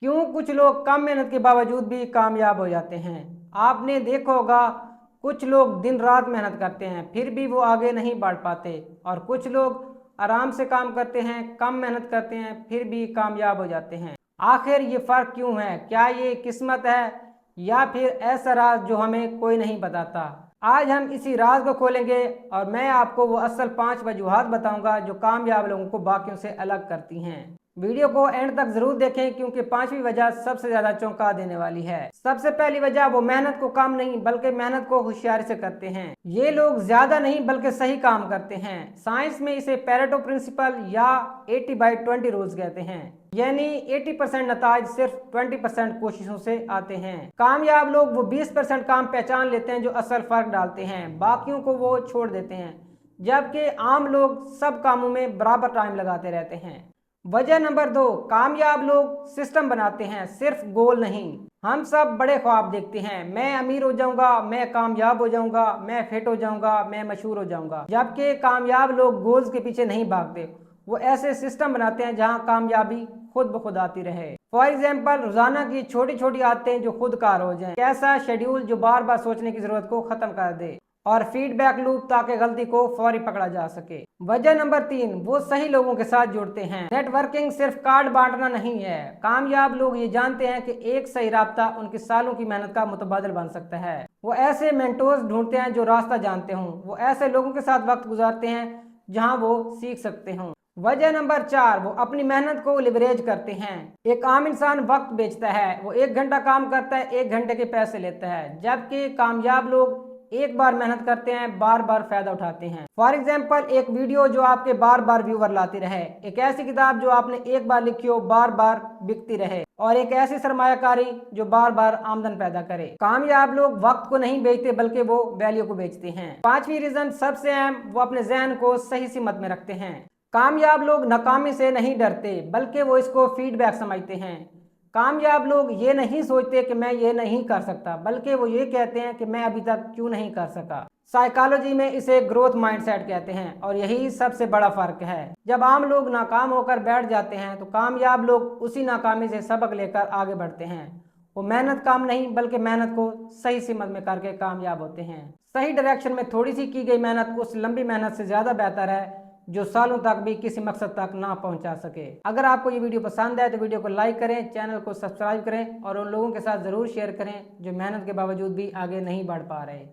क्यों कुछ लोग कम मेहनत के बावजूद भी कामयाब हो जाते हैं। आपने देखा होगा कुछ लोग दिन रात मेहनत करते हैं फिर भी वो आगे नहीं बढ़ पाते, और कुछ लोग आराम से काम करते हैं, कम मेहनत करते हैं, फिर भी कामयाब हो जाते हैं। आखिर ये फ़र्क क्यों है? क्या ये किस्मत है या फिर ऐसा राज जो हमें कोई नहीं बताता? आज हम इसी राज को खोलेंगे और मैं आपको वो असल 5 वजूहात बताऊंगा जो कामयाब लोगों को बाकियों से अलग करती हैं। वीडियो को एंड तक जरूर देखें क्योंकि 5वीं वजह सबसे ज्यादा चौंका देने वाली है। सबसे पहली वजह, वो मेहनत को कम नहीं बल्कि मेहनत को होशियारी से करते हैं। ये लोग ज्यादा नहीं बल्कि सही काम करते हैं। साइंस में इसे पेरेटो प्रिंसिपल या 80/20 रूल्स कहते हैं, यानी 80% नताज सिर्फ 20% कोशिशों से आते हैं। कामयाब लोग वो 20% काम पहचान लेते हैं जो असल फर्क डालते हैं, बाकियों को वो छोड़ देते हैं। जबकि आम लोग सब कामों में बराबर टाइम लगाते रहते हैं। वजह नंबर 2, कामयाब लोग सिस्टम बनाते हैं, सिर्फ गोल नहीं। हम सब बड़े ख्वाब देखते हैं, मैं अमीर हो जाऊंगा, मैं कामयाब हो जाऊंगा, मैं फिट हो जाऊंगा, मैं मशहूर हो जाऊंगा। जबकि कामयाब लोग गोल्स के पीछे नहीं भागते, वो ऐसे सिस्टम बनाते हैं जहां कामयाबी खुद ब खुद आती रहे। फॉर एग्जाम्पल, रोजाना की छोटी छोटी आदतें जो खुद कार हो जाए, कैसा शेड्यूल जो बार बार सोचने की जरूरत को खत्म कर दे, और फीडबैक लूप ताकि गलती को फौरी पकड़ा जा सके। वजह नंबर 3, वो सही लोगों के साथ जुड़ते हैं। नेटवर्किंग सिर्फ कार्ड बांटना नहीं है। कामयाब लोग ये जानते हैं कि एक सही राब्ता उनकी सालों की मेहनत का मुतबादिल बन सकता है। वो ऐसे मेंटोर्स ढूंढते हैं जो रास्ता जानते हों, वो ऐसे लोगों के साथ वक्त गुजारते हैं जहां वो सीख सकते हों। वजह नंबर 4, वो अपनी मेहनत को लिवरेज करते हैं। एक आम इंसान वक्त बेचता है, वो 1 घंटा काम करता है, 1 घंटे के पैसे लेता है। जबकि कामयाब लोग एक बार मेहनत करते हैं, बार बार फायदा उठाते हैं। फॉर एग्जाम्पल, एक वीडियो जो आपके बार बार व्यूवर लाती रहे, एक ऐसी किताब जो आपने एक बार लिखी हो, बार बार बिकती रहे, और एक ऐसी सरमायाकारी जो बार बार आमदन पैदा करे। कामयाब लोग वक्त को नहीं बेचते बल्कि वो वैल्यू को बेचते हैं। 5वीं रीजन सबसे अहम, वो अपने जहन को सही सीमत में रखते हैं। कामयाब लोग नाकामी से नहीं डरते बल्कि वो इसको फीडबैक समझते हैं। कामयाब लोग ये नहीं सोचते कि मैं ये नहीं कर सकता, बल्कि वो ये कहते हैं कि मैं अभी तक क्यों नहीं कर सका। साइकोलॉजी में इसे ग्रोथ माइंडसेट कहते हैं, और यही सबसे बड़ा फर्क है। जब आम लोग नाकाम होकर बैठ जाते हैं तो कामयाब लोग उसी नाकामी से सबक लेकर आगे बढ़ते हैं। वो मेहनत कम नहीं बल्कि मेहनत को सही सीमत में करके कामयाब होते हैं। सही डायरेक्शन में थोड़ी सी की गई मेहनत उस लंबी मेहनत से ज्यादा बेहतर है जो सालों तक भी किसी मकसद तक ना पहुंचा सके। अगर आपको ये वीडियो पसंद आए तो वीडियो को लाइक करें, चैनल को सब्सक्राइब करें और उन लोगों के साथ ज़रूर शेयर करें जो मेहनत के बावजूद भी आगे नहीं बढ़ पा रहे।